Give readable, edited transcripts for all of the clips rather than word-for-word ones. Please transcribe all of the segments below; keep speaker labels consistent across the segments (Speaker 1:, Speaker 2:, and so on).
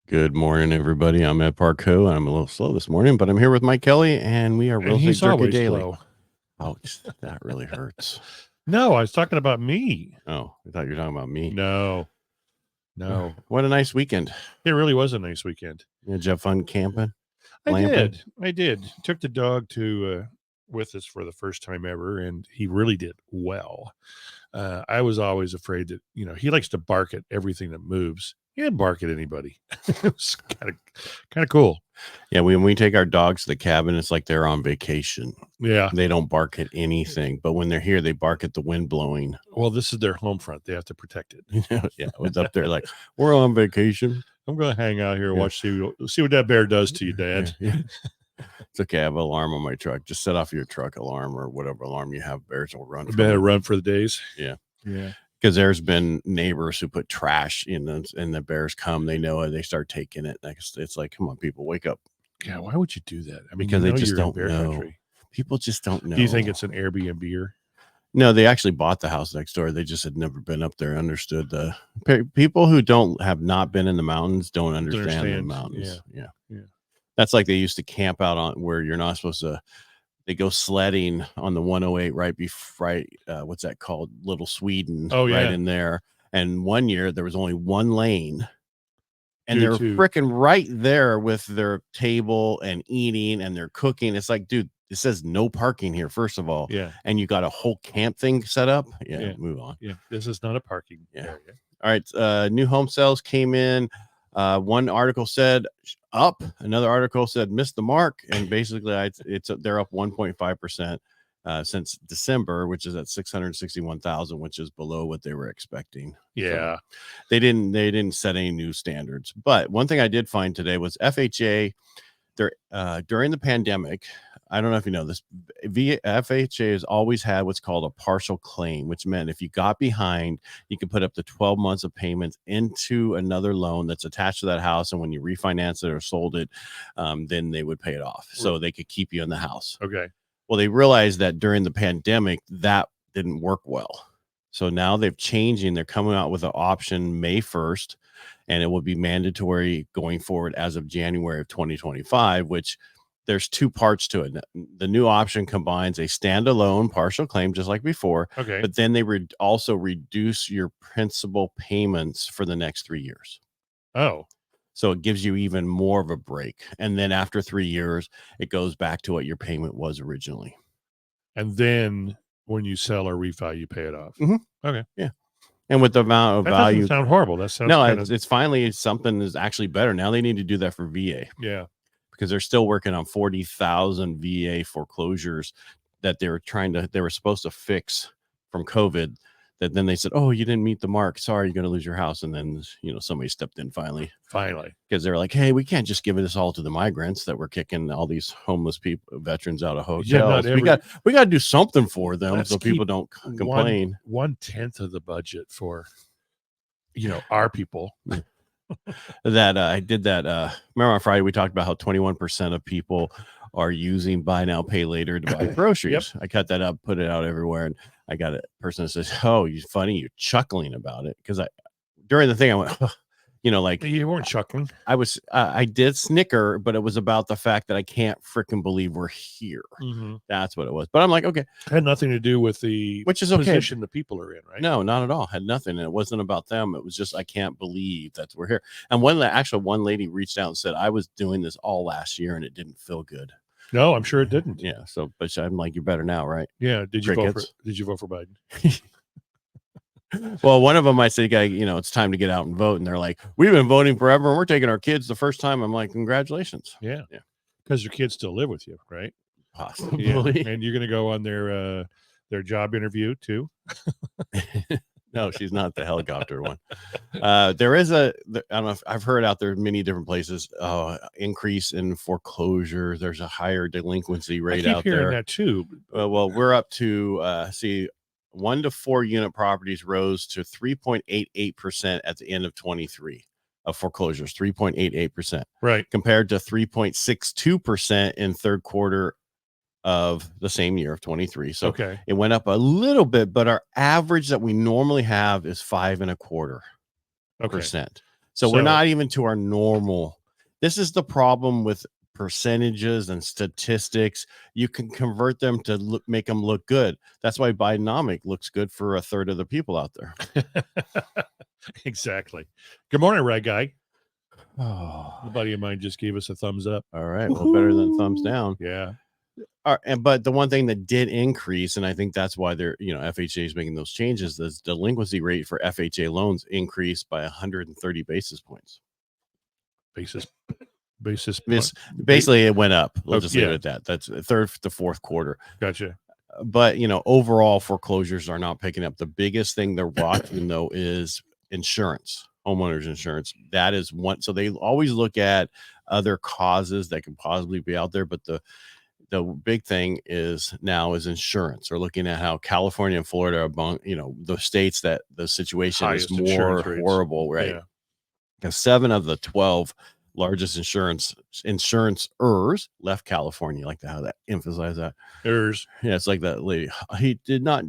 Speaker 1: Good morning, everybody. I'm at Parcaut, and I'm a little slow this morning, but I'm here with Mike Kelly, and we are Real
Speaker 2: And
Speaker 1: Estate
Speaker 2: he's
Speaker 1: Jerky
Speaker 2: always
Speaker 1: Daily.
Speaker 2: slow.
Speaker 1: Ouch, that really hurts.
Speaker 2: No, I was talking about me.
Speaker 1: Oh, I thought you were talking about me.
Speaker 2: No.
Speaker 1: What a nice weekend.
Speaker 2: It really was a nice weekend.
Speaker 1: Did you have fun camping?
Speaker 2: I
Speaker 1: Lamping?
Speaker 2: did. Took the dog to with us for the first time ever, and he really did well. I was always afraid that, he likes to bark at everything that moves. He didn't bark at anybody. It was kind of cool.
Speaker 1: Yeah, when we take our dogs to the cabin, it's like they're on vacation.
Speaker 2: Yeah.
Speaker 1: They don't bark at anything, but when they're here, they bark at the wind blowing.
Speaker 2: Well, this is their home front. They have to protect it.
Speaker 1: Yeah, I was up there like, we're on vacation.
Speaker 2: I'm going to hang out here and watch, see what that bear does to you, Dad.
Speaker 1: Yeah. It's okay. I have an alarm on my truck. Just set off your truck alarm or whatever alarm you have. Bears will run.
Speaker 2: Better run for the days.
Speaker 1: Yeah.
Speaker 2: Yeah.
Speaker 1: Because there's been neighbors who put trash in them, and the bears come. They know it. They start taking it. It's like, come on, people, wake up.
Speaker 2: Yeah, why would you do that? I mean,
Speaker 1: Because they just
Speaker 2: you're in
Speaker 1: don't
Speaker 2: bear
Speaker 1: know.
Speaker 2: country.
Speaker 1: People just don't know.
Speaker 2: Do you think it's an Airbnb?
Speaker 1: No, they actually bought the house next door. They just had never been up there. Understood the people who have not been in the mountains don't understand the mountains. Yeah. That's like they used to camp out on where you're not supposed to. They go sledding on the 108 what's that called? Little Sweden.
Speaker 2: Oh, yeah.
Speaker 1: Right in there. And one year there was only one lane. And
Speaker 2: Due
Speaker 1: they're
Speaker 2: to-
Speaker 1: freaking right there with their table and eating, and they're cooking. It's like, dude, it says no parking here, first of all.
Speaker 2: Yeah.
Speaker 1: And you got a whole camp thing set up. Yeah. Move on.
Speaker 2: Yeah. This is not a parking area.
Speaker 1: All right. New home sales came in. One article said up, another article said missed the mark, and basically they're up 1.5% since December, which is at 661,000, which is below what they were expecting.
Speaker 2: Yeah.
Speaker 1: So they didn't set any new standards. But one thing I did find today was FHA. During the pandemic, I don't know if you know this, FHA has always had what's called a partial claim, which meant if you got behind, you could put up to 12 months of payments into another loan that's attached to that house. And when you refinance it or sold it, then they would pay it off. So they could keep you in the house.
Speaker 2: Okay.
Speaker 1: Well, they realized that during the pandemic, that didn't work well. So now they're changing. They're coming out with an option May 1st, and it will be mandatory going forward as of January of 2025, which there's two parts to it. The new option combines a standalone partial claim, just like before.
Speaker 2: Okay.
Speaker 1: But then they also reduce your principal payments for the next 3 years.
Speaker 2: Oh.
Speaker 1: So it gives you even more of a break. And then after 3 years, it goes back to what your payment was originally.
Speaker 2: And then when you sell or refi, you pay it off.
Speaker 1: Mm-hmm.
Speaker 2: Okay.
Speaker 1: Yeah. And with the amount of value.
Speaker 2: Doesn't sound horrible. That sounds
Speaker 1: it's finally something is actually better. Now they need to do that for VA.
Speaker 2: Yeah.
Speaker 1: Because they're still working on 40,000 VA foreclosures that they were supposed to fix from COVID. That then they said, "Oh, you didn't meet the mark. Sorry, you're going to lose your house." And then somebody stepped in finally, because they're like, "Hey, we can't just give this all to the migrants that we're kicking all these homeless people, veterans out of hotels. We got to do something for them so people don't complain."
Speaker 2: 1/10 of the budget for our people.
Speaker 1: That I did that. Remember on Friday we talked about how 21% of people are using buy now pay later to buy groceries.
Speaker 2: Yep.
Speaker 1: I cut that up, put it out everywhere, and I got a person that says, "Oh, you're funny, you're chuckling about it," because during the thing I went, like
Speaker 2: you weren't chuckling.
Speaker 1: I did snicker, but it was about the fact that I can't freaking believe we're here.
Speaker 2: Mm-hmm.
Speaker 1: That's what it was. But I'm like, okay,
Speaker 2: it had nothing to do with the position the people are in, right?
Speaker 1: No, not at all. Had nothing. And it wasn't about them. It was just, I can't believe that we're here. And one lady reached out and said, "I was doing this all last year and it didn't feel good."
Speaker 2: No, I'm sure it didn't.
Speaker 1: Yeah. So, but I'm like, you're better now, right?
Speaker 2: Yeah. Did you vote for Biden?
Speaker 1: Well, one of them, I said, it's time to get out and vote. And they're like, "We've been voting forever and we're taking our kids the first time." I'm like, congratulations.
Speaker 2: Yeah. Because your kids still live with you, right?
Speaker 1: Possibly.
Speaker 2: Yeah. And you're going to go on their job interview too.
Speaker 1: No, she's not the helicopter one. There is I don't know if I've heard out there many different places, increase in foreclosure. There's a higher delinquency rate out there.
Speaker 2: That too.
Speaker 1: Well, we're up to 1 to 4 unit properties rose to 3.88% at the end of 23 of foreclosures, 3.88%,
Speaker 2: right,
Speaker 1: compared to 3.62% in third quarter of the same year of 23. So it went up a little bit, but our average that we normally have is 5.25%. So we're not even to our normal. This is the problem with percentages and statistics. You can convert them to make them look good. That's why Bidenomic looks good for a third of the people out there.
Speaker 2: Exactly. Good morning, Rag Guy.
Speaker 1: Oh,
Speaker 2: A buddy of mine just gave us a thumbs up.
Speaker 1: All right. Well, better than thumbs down.
Speaker 2: Yeah.
Speaker 1: But the one thing that did increase, and I think that's why they're, FHA is making those changes, the delinquency rate for FHA loans increased by 130 basis points. Basically it went up. We'll just leave it at that. That's third to fourth quarter.
Speaker 2: Gotcha.
Speaker 1: But overall foreclosures are not picking up. The biggest thing they're watching though is insurance, homeowners insurance. That is one. So they always look at other causes that could possibly be out there, but the big thing is insurance. We're looking at how California and Florida are among, the states that the situation is more horrible, right?
Speaker 2: Yeah.
Speaker 1: Because 7 of the 12 largest insuranceers left California. Like how that emphasize that. Yeah, it's like that lady. He did not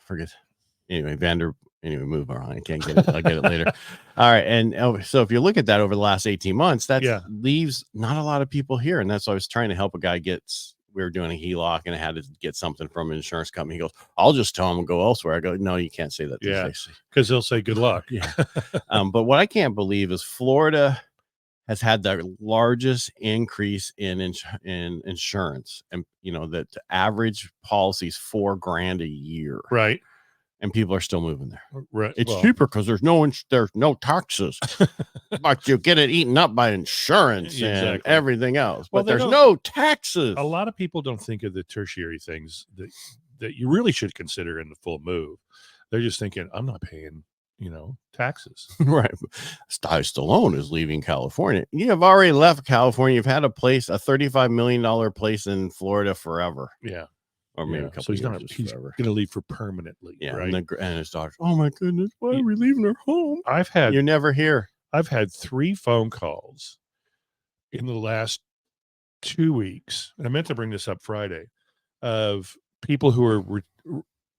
Speaker 1: forget. Anyway, move on. I can't get it. I'll get it later. All right. And so if you look at that over the last 18 months, that leaves not a lot of people here. And that's why I was trying to help a guy we were doing a HELOC and I had to get something from an insurance company. He goes, I'll just tell him and go elsewhere. I go, no, you can't say that.
Speaker 2: Yeah. Because they'll say good luck.
Speaker 1: Yeah. But what I can't believe is Florida has had the largest increase in insurance. And, that the average policy is $4,000 a year.
Speaker 2: Right.
Speaker 1: And people are still moving there.
Speaker 2: Right.
Speaker 1: It's cheaper because there's no taxes, but you get it eaten up by insurance and everything else. But there's no taxes.
Speaker 2: A lot of people don't think of the tertiary things that you really should consider in the full move. They're just thinking, I'm not paying, taxes.
Speaker 1: Right. Stallone is leaving California. You have already left California. You've had a $35 million place in Florida forever.
Speaker 2: Yeah.
Speaker 1: Or maybe a couple
Speaker 2: he's
Speaker 1: years.
Speaker 2: He's going to leave for permanently.
Speaker 1: Yeah.
Speaker 2: Right?
Speaker 1: And his daughter, oh my goodness, why are we leaving our home? You're never here.
Speaker 2: I've had 3 phone calls in the last 2 weeks. And I meant to bring this up Friday of people who are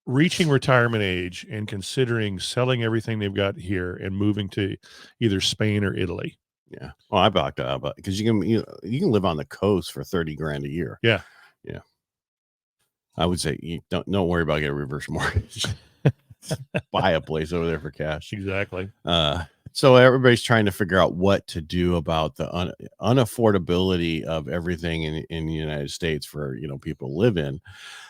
Speaker 2: reaching retirement age and considering selling everything they've got here and moving to either Spain or Italy.
Speaker 1: Yeah. Well, I backed out because you can live on the coast for $30,000 a year.
Speaker 2: Yeah.
Speaker 1: Yeah. I would say you don't worry about getting a reverse mortgage. Buy a place over there for cash.
Speaker 2: Exactly.
Speaker 1: So everybody's trying to figure out what to do about the unaffordability of everything in the United States for people to live in.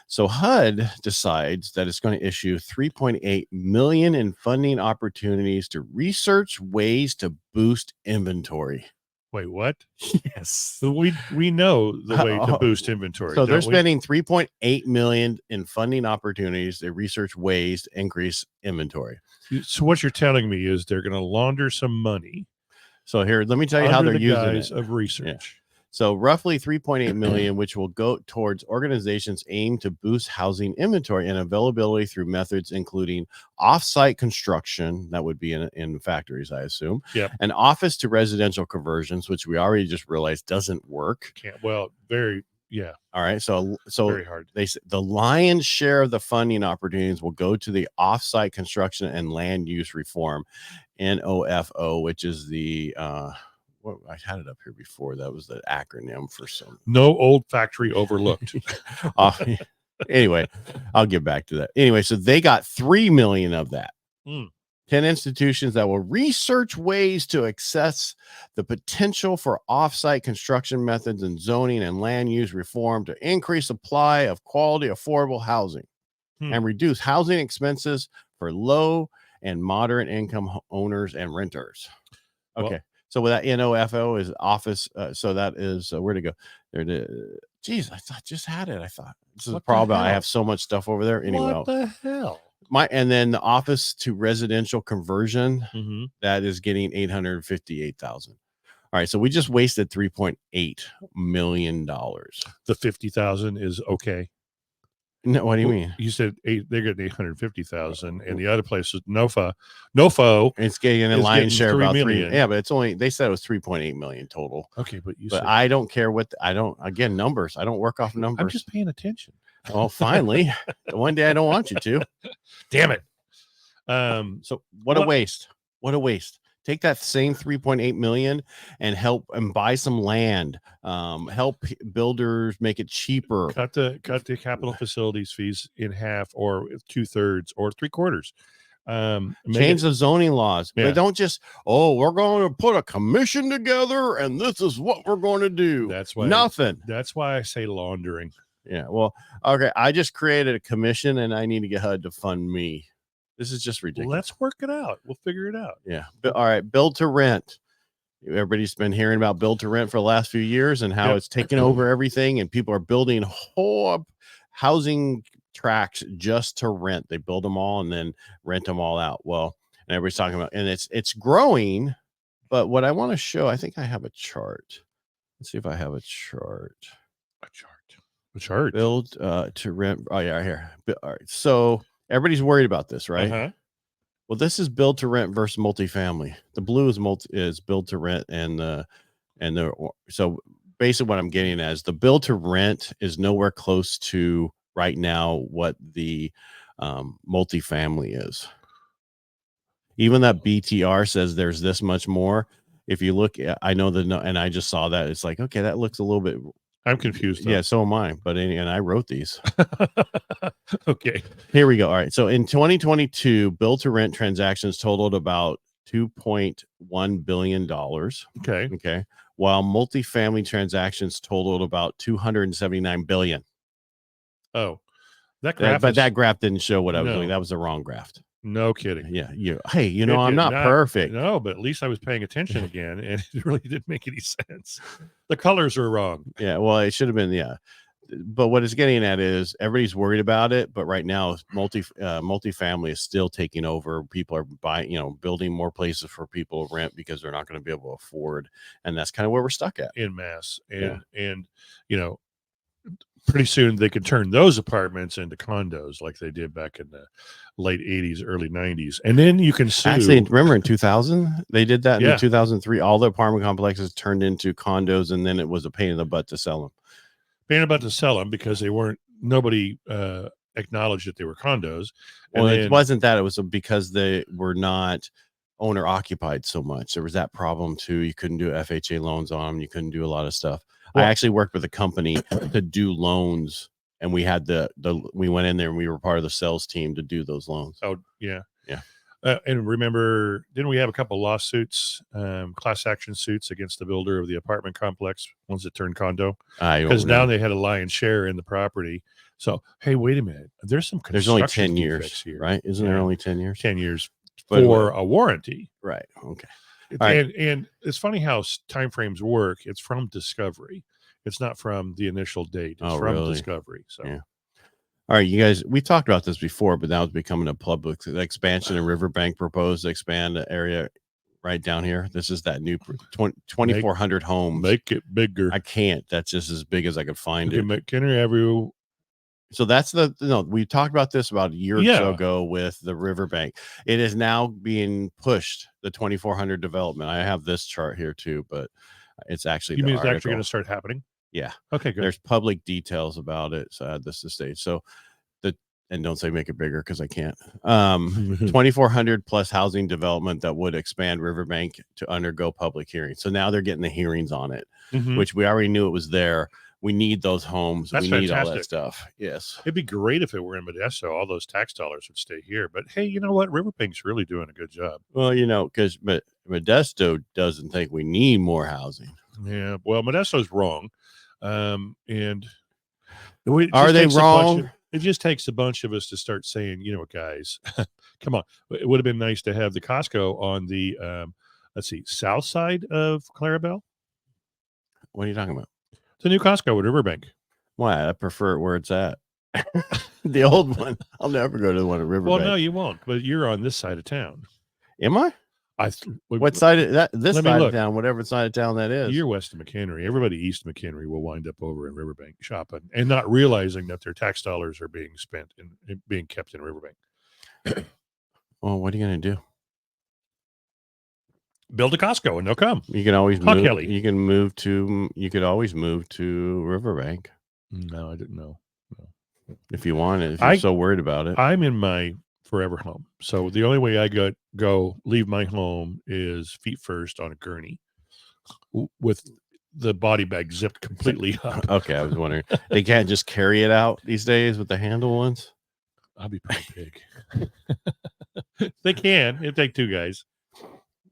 Speaker 1: So HUD decides that it's going to issue $3.8 million in funding opportunities to research ways to boost inventory.
Speaker 2: Wait, what?
Speaker 1: Yes.
Speaker 2: So we know the way to boost inventory.
Speaker 1: So they're spending $3.8 million in funding opportunities to research ways to increase inventory.
Speaker 2: So what you're telling me is they're going to launder some money.
Speaker 1: So here, let me tell you how they're using it.
Speaker 2: Of research.
Speaker 1: Yeah. So roughly $3.8 million, which will go towards organizations aimed to boost housing inventory and availability through methods including off-site construction, that would be in factories, I assume, and office to residential conversions, which we already just realized doesn't work.
Speaker 2: All right.
Speaker 1: So
Speaker 2: very hard.
Speaker 1: They say the lion's share of the funding opportunities will go to the off-site construction and land use reform, NOFO, which is the I had it up here before. That was the acronym for some.
Speaker 2: No old factory overlooked.
Speaker 1: Anyway, I'll get back to that. Anyway, so they got $3 million of that. 10 institutions that will research ways to access the potential for off-site construction methods and zoning and land use reform to increase supply of quality, affordable housing and reduce housing expenses for low and moderate income owners and renters. Okay. Well, so with that NOFO is office. So that is where to go there. Geez, I just had it. I thought this is a problem. I have so much stuff over there. Anyway,
Speaker 2: what the hell?
Speaker 1: And then the office to residential conversion that is getting $858,000. All right, so we just wasted $3.8 million.
Speaker 2: The 50,000 is okay.
Speaker 1: No, what do you mean?
Speaker 2: You said they're getting 850,000, and the other place is NOFO.
Speaker 1: It's getting a lion's share about 3
Speaker 2: million.
Speaker 1: Yeah, but it's only they said it was 3.8 million total.
Speaker 2: Okay, but
Speaker 1: I don't care again numbers. I don't work off numbers.
Speaker 2: I'm just paying attention.
Speaker 1: Well, finally, one day I don't want you to.
Speaker 2: Damn it.
Speaker 1: So what a waste. What a waste. Take that same 3.8 million and help and buy some land. Help builders make it cheaper.
Speaker 2: Cut the capital facilities fees in half, or 2/3, or 3/4.
Speaker 1: Change the zoning laws.
Speaker 2: Yeah.
Speaker 1: But don't just, we're going to put a commission together and this is what we're going to do.
Speaker 2: That's why
Speaker 1: nothing.
Speaker 2: That's why I say laundering.
Speaker 1: Yeah. Well, okay. I just created a commission and I need to get HUD to fund me. This is just ridiculous.
Speaker 2: Let's work it out. We'll figure it out.
Speaker 1: Yeah. But, all right. Build to rent. Everybody's been hearing about build to rent for the last few years and how it's taken over everything, and people are building whole housing tracts just to rent. They build them all and then rent them all out. Well, and everybody's talking about, and it's growing. But what I want to show, I think I have a chart. Let's see if I have a chart.
Speaker 2: A chart.
Speaker 1: Build to rent. Oh yeah, here. All right. So everybody's worried about this, right?
Speaker 2: Uh-huh.
Speaker 1: Well, this is build to rent versus multifamily. The blue is build to rent, so basically what I'm getting at is the build to rent is nowhere close to right now what the multifamily is. Even that BTR says there's this much more. If you look at, I know and I just saw that, it's like, okay, that looks a little bit.
Speaker 2: I'm confused.
Speaker 1: Yeah, so am I. But and I wrote these.
Speaker 2: Okay.
Speaker 1: Here we go. All right. So in 2022, build to rent transactions totaled about $2.1 billion.
Speaker 2: Okay.
Speaker 1: Okay. While multifamily transactions totaled about $279 billion.
Speaker 2: Oh, that graph.
Speaker 1: But that graph didn't show what I was doing. That was the wrong graph.
Speaker 2: No kidding.
Speaker 1: Yeah. Hey, I'm not perfect.
Speaker 2: No, but at least I was paying attention again, and it really didn't make any sense. The colors are wrong.
Speaker 1: Yeah. Well, it should have been. Yeah. But what it's getting at is everybody's worried about it. But right now, multifamily is still taking over. People are buying, building more places for people to rent because they're not going to be able to afford. And that's kind of where we're stuck at
Speaker 2: in mass. And pretty soon they could turn those apartments into condos like they did back in the late 80s, early 90s. And then you can sue.
Speaker 1: Actually, remember in 2000, they did that in 2003. All the apartment complexes turned into condos, and then it was a pain in the butt to sell them.
Speaker 2: Pain in the butt to sell them because nobody acknowledged that they were condos.
Speaker 1: Well, it wasn't that. It was because they were not owner occupied so much. There was that problem too. You couldn't do FHA loans on them. You couldn't do a lot of stuff. Well, I actually worked with a company to do loans, and we had we went in there and we were part of the sales team to do those loans.
Speaker 2: Oh yeah.
Speaker 1: Yeah.
Speaker 2: And remember, didn't we have a couple lawsuits, class action suits against the builder of the apartment complex, ones that turned condo? Because now they had a lion's share in the property. So, hey, wait a minute. There's only
Speaker 1: 10 years here, right? Isn't there only 10 years?
Speaker 2: 10 years for a warranty.
Speaker 1: Right. Okay.
Speaker 2: And it's funny how timeframes work. It's from discovery. It's not from the initial date. It's from discovery. So,
Speaker 1: yeah. All right, you guys, we talked about this before, but now it's becoming a public expansion in Riverbank proposed to expand the area right down here. This is that new 2,400 homes.
Speaker 2: Make it bigger.
Speaker 1: I can't. That's just as big as I could find it.
Speaker 2: Can you ever?
Speaker 1: So that's we talked about this about a year or so ago with the Riverbank. It is now being pushed, the 2,400 development. I have this chart here too, but it's actually.
Speaker 2: You mean it's actually going to start happening?
Speaker 1: Yeah.
Speaker 2: Okay, good.
Speaker 1: There's public details about it. So I had this to stage. So and don't say make it bigger because I can't. 2,400 plus housing development that would expand Riverbank to undergo public hearings. So now they're getting the hearings on it, which we already knew it was there. We need those homes. We need all that stuff. Yes.
Speaker 2: It'd be great if it were in Modesto. All those tax dollars would stay here. But hey, you know what? Riverbank's really doing a good job.
Speaker 1: Well, because Modesto doesn't think we need more housing.
Speaker 2: Yeah. Well, Modesto's wrong. And
Speaker 1: are they wrong?
Speaker 2: It just takes a bunch of us to start saying, guys, come on. It would have been nice to have the Costco on the, south side of Clarabelle.
Speaker 1: What are you talking about?
Speaker 2: The new Costco at Riverbank.
Speaker 1: Why? I prefer it where it's at. The old one. I'll never go to the one at Riverbank.
Speaker 2: Well, no, you won't. But you're on this side of town.
Speaker 1: Am I? What side of that? This side of town, whatever side of town that is.
Speaker 2: You're west of McHenry. Everybody east of McHenry will wind up over in Riverbank shopping and not realizing that their tax dollars are being spent and being kept in Riverbank.
Speaker 1: Well, what are you going to do?
Speaker 2: Build a Costco and they'll come.
Speaker 1: You can always move. Kelly. You could always move to Riverbank.
Speaker 2: No, I didn't know. No.
Speaker 1: If you want it, if you're so worried about it.
Speaker 2: I'm in my forever home. So the only way I go leave my home is feet first on a gurney with the body bag zipped completely up.
Speaker 1: Okay, I was wondering. They can't just carry it out these days with the handle ones?
Speaker 2: I'll be pretty big. They can. It'd take two guys.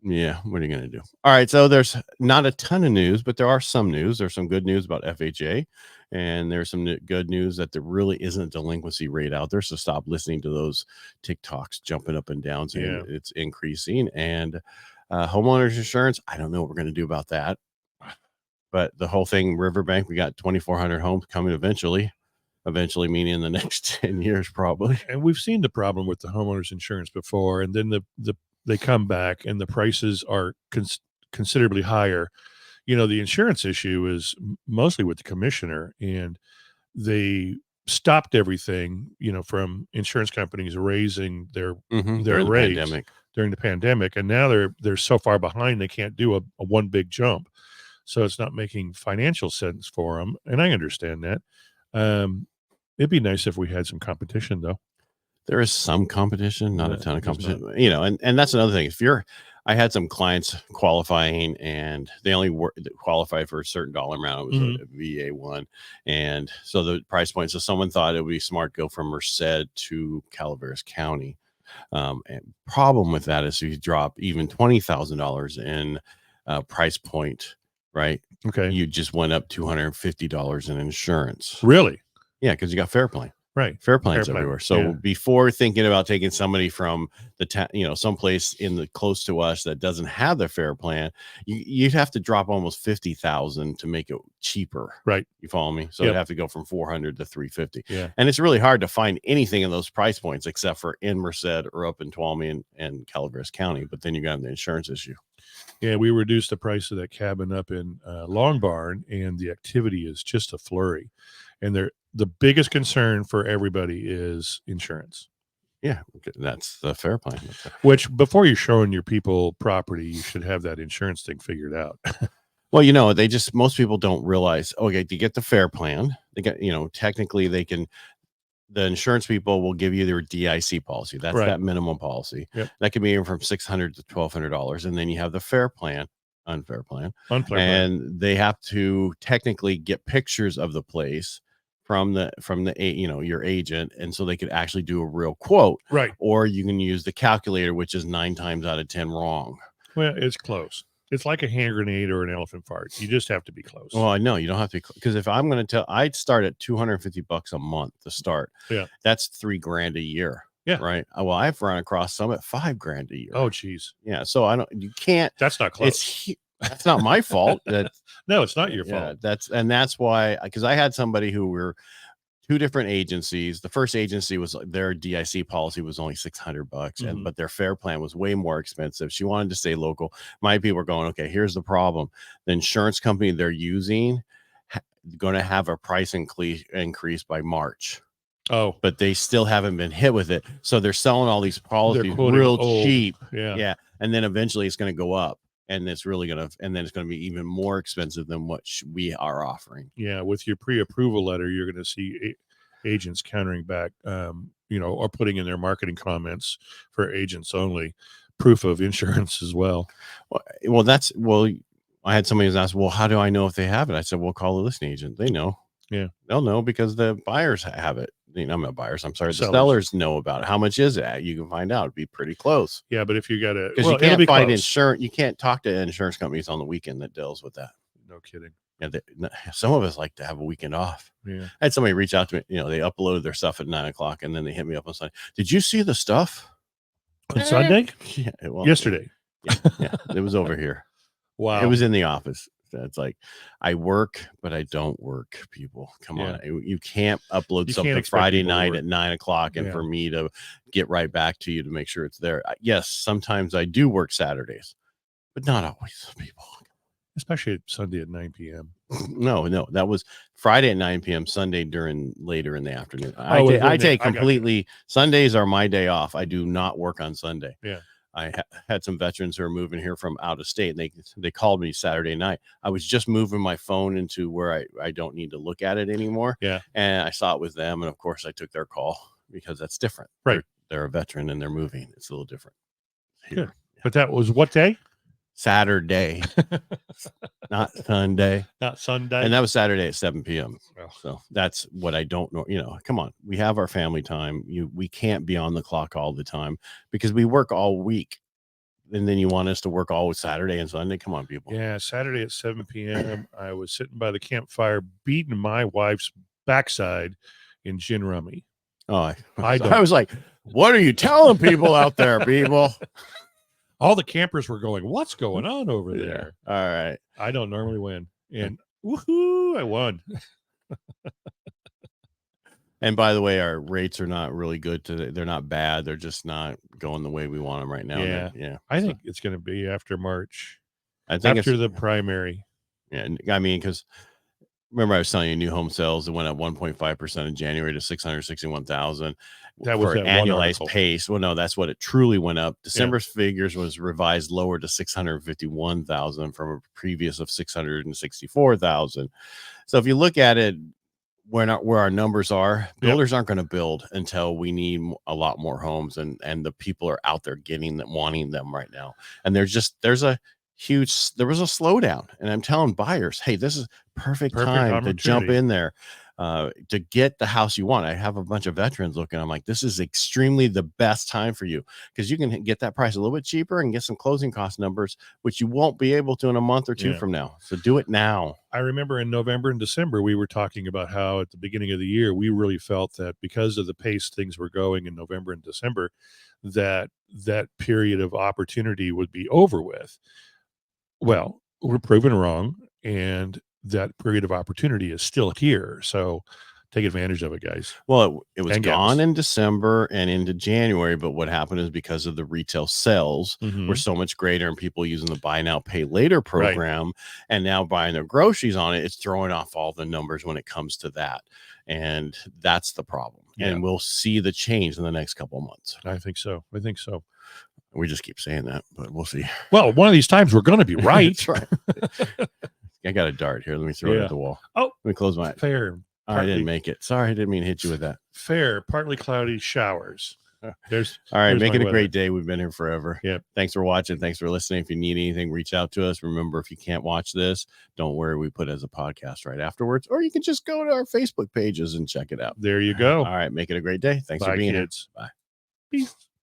Speaker 1: Yeah, what are you going to do? All right, so there's not a ton of news, but there are some news. There's some good news about FHA, and there's some good news that there really isn't a delinquency rate out there. So stop listening to those TikToks jumping up and down saying it's increasing. And homeowners insurance, I don't know what we're going to do about that. But the whole thing, Riverbank, we got 2,400 homes coming eventually meaning in the next 10 years probably.
Speaker 2: And we've seen the problem with the homeowners insurance before, and then they come back and the prices are considerably higher. You know, the insurance issue is mostly with the commissioner, and they stopped everything, you know, from insurance companies raising their rates during the pandemic. And now they're so far behind, they can't do a one big jump. So it's not making financial sense for them. And I understand that. It'd be nice if we had some competition, though.
Speaker 1: There is some competition, not a ton of competition, you know, and that's another thing. I had some clients qualifying and they only qualified for a certain dollar amount. It was a VA one. And so the price point, so someone thought it would be smart to go from Merced to Calaveras County. And problem with that is if you drop even $20,000 in price point, right?
Speaker 2: Okay.
Speaker 1: You just went up $250 in insurance.
Speaker 2: Really?
Speaker 1: Yeah, because you got Fair Plan.
Speaker 2: Right.
Speaker 1: Fair Plan's everywhere. So before thinking about taking somebody from the someplace close to us that doesn't have the Fair Plan, you'd have to drop almost 50,000 to make it cheaper.
Speaker 2: Right.
Speaker 1: You follow me? So you'd have to go from 400 to 350.
Speaker 2: Yeah.
Speaker 1: And it's really hard to find anything in those price points except for in Merced or up in Tuolumne and Calaveras County. But then you got the insurance issue.
Speaker 2: Yeah, we reduced the price of that cabin up in Long Barn, and the activity is just a flurry. And the biggest concern for everybody is insurance.
Speaker 1: Yeah, that's the Fair Plan.
Speaker 2: Which, before you're showing your people property, you should have that insurance thing figured out.
Speaker 1: Well, most people don't realize, okay, to get the Fair Plan, they got, technically the insurance people will give you their DIC policy. That's that minimum policy.
Speaker 2: Yep.
Speaker 1: That can be from $600 to $1,200. And then you have the Fair Plan, unfair plan. And they have to technically get pictures of the place from your agent, and so they could actually do a real quote.
Speaker 2: Right.
Speaker 1: Or you can use the calculator, which is 9 times out of 10 wrong.
Speaker 2: Well, it's close. It's like a hand grenade or an elephant fart. You just have to be close.
Speaker 1: Well, I know you don't have to, because if I'm going to tell, I'd start at $250 a month to start.
Speaker 2: Yeah.
Speaker 1: That's $3,000 a year.
Speaker 2: Yeah.
Speaker 1: Right. Well, I've run across some at $5,000 a year.
Speaker 2: Oh, geez.
Speaker 1: Yeah. So you can't.
Speaker 2: That's not close.
Speaker 1: That's not my fault.
Speaker 2: No, it's not your fault.
Speaker 1: That's why, because I had somebody who were two different agencies. The first agency was their DIC policy was only $600, but their Fair Plan was way more expensive. She wanted to stay local. My people were going, okay, here's the problem. The insurance company they're using going to have a price increase by March.
Speaker 2: Oh,
Speaker 1: but they still haven't been hit with it. So they're selling all these policies real cheap.
Speaker 2: Yeah.
Speaker 1: And then eventually it's going to go up. And it's really and then it's going to be even more expensive than what we are offering.
Speaker 2: Yeah, with your pre-approval letter, you're going to see agents countering back, or putting in their marketing comments for agents only, proof of insurance as well.
Speaker 1: Well, I had somebody who's asked, well, how do I know if they have it? I said, well, call the listing agent. They know.
Speaker 2: Yeah,
Speaker 1: they'll know because the buyers have it. I'm not buyers. I'm sorry. The sellers know about it. How much is it? You can find out. It'd be pretty close.
Speaker 2: Yeah, but if you got
Speaker 1: because you can't find insurance, you can't talk to insurance companies on the weekend that deals with that.
Speaker 2: No kidding.
Speaker 1: Yeah, some of us like to have a weekend off.
Speaker 2: Yeah,
Speaker 1: I had somebody reach out to me. They uploaded their stuff at 9:00, and then they hit me up on Sunday. Did you see the stuff
Speaker 2: on Sunday?
Speaker 1: Yeah,
Speaker 2: yesterday.
Speaker 1: Yeah, it was over here.
Speaker 2: Wow,
Speaker 1: it was in the office. It's like I work, but I don't work. People, come on, you can't upload something Friday night at 9:00, and for me to get right back to you to make sure it's there. Yes, sometimes I do work Saturdays, but not always. People,
Speaker 2: especially Sunday at 9 p.m.
Speaker 1: No, that was Friday at 9 p.m. Sunday later in the afternoon. I take completely. Sundays are my day off. I do not work on Sunday.
Speaker 2: Yeah.
Speaker 1: I had some veterans who are moving here from out of state, and they called me Saturday night. I was just moving my phone into where I don't need to look at it anymore.
Speaker 2: Yeah.
Speaker 1: And I saw it with them. And of course I took their call because that's different.
Speaker 2: Right.
Speaker 1: they're a veteran and they're moving. It's a little different here.
Speaker 2: Good. But that was what day?
Speaker 1: Saturday, not Sunday.
Speaker 2: Not Sunday.
Speaker 1: And that was Saturday at 7 p.m.
Speaker 2: Oh.
Speaker 1: So that's what I don't know. Come on. We have our family time. We can't be on the clock all the time because we work all week. And then you want us to work all Saturday and Sunday? Come on, people.
Speaker 2: Yeah, Saturday at 7 p.m. I was sitting by the campfire beating my wife's backside in gin rummy.
Speaker 1: Oh, I was like, what are you telling people out there, people?
Speaker 2: All the campers were going, what's going on over there?
Speaker 1: All right.
Speaker 2: I don't normally win. And woohoo, I won.
Speaker 1: And by the way, our rates are not really good today. They're not bad. They're just not going the way we want them right now.
Speaker 2: Yeah. I think it's going to be after March.
Speaker 1: I think
Speaker 2: after the primary.
Speaker 1: Yeah. I mean, because remember I was telling you new home sales, it went up 1.5% in January to 661,000.
Speaker 2: That was that
Speaker 1: annualized pace. Well, no, that's what it truly went up. December's figures was revised lower to 651,000 from a previous of 664,000. So if you look at it, where our numbers are, builders aren't going to build until we need a lot more homes, and the people are out there getting them, wanting them right now. And there was a slowdown, and I'm telling buyers, hey, this is perfect time to jump in there to get the house you want. I have a bunch of veterans looking. I'm like, this is extremely the best time for you because you can get that price a little bit cheaper and get some closing cost numbers, which you won't be able to in a month or two from now. So do it now.
Speaker 2: I remember in November and December, we were talking about how at the beginning of the year, we really felt that because of the pace things were going in November and December, that period of opportunity would be over with. Well, we're proven wrong, and that period of opportunity is still here. So take advantage of it, guys.
Speaker 1: Well, it was gone in December and into January, but what happened is because of the retail sales were so much greater and people using the buy now, pay later program and now buying their groceries on it, it's throwing off all the numbers when it comes to that. And that's the problem. Yeah. And we'll see the change in the next couple of months.
Speaker 2: I think so.
Speaker 1: We just keep saying that, but we'll see.
Speaker 2: Well, one of these times we're going to be right.
Speaker 1: That's right. I got a dart here. Let me throw it at the wall.
Speaker 2: Oh,
Speaker 1: let me close my eyes.
Speaker 2: Fair.
Speaker 1: I didn't make it. Sorry, I didn't mean to hit you with that.
Speaker 2: Fair, partly cloudy showers.
Speaker 1: All right, make it a great day. We've been here forever.
Speaker 2: Yeah.
Speaker 1: Thanks for watching. Thanks for listening. If you need anything, reach out to us. Remember, if you can't watch this, don't worry. We put it as a podcast right afterwards, or you can just go to our Facebook pages and check it out.
Speaker 2: There you go.
Speaker 1: All right, make it a great day. Thanks for being here. Bye.
Speaker 2: Peace.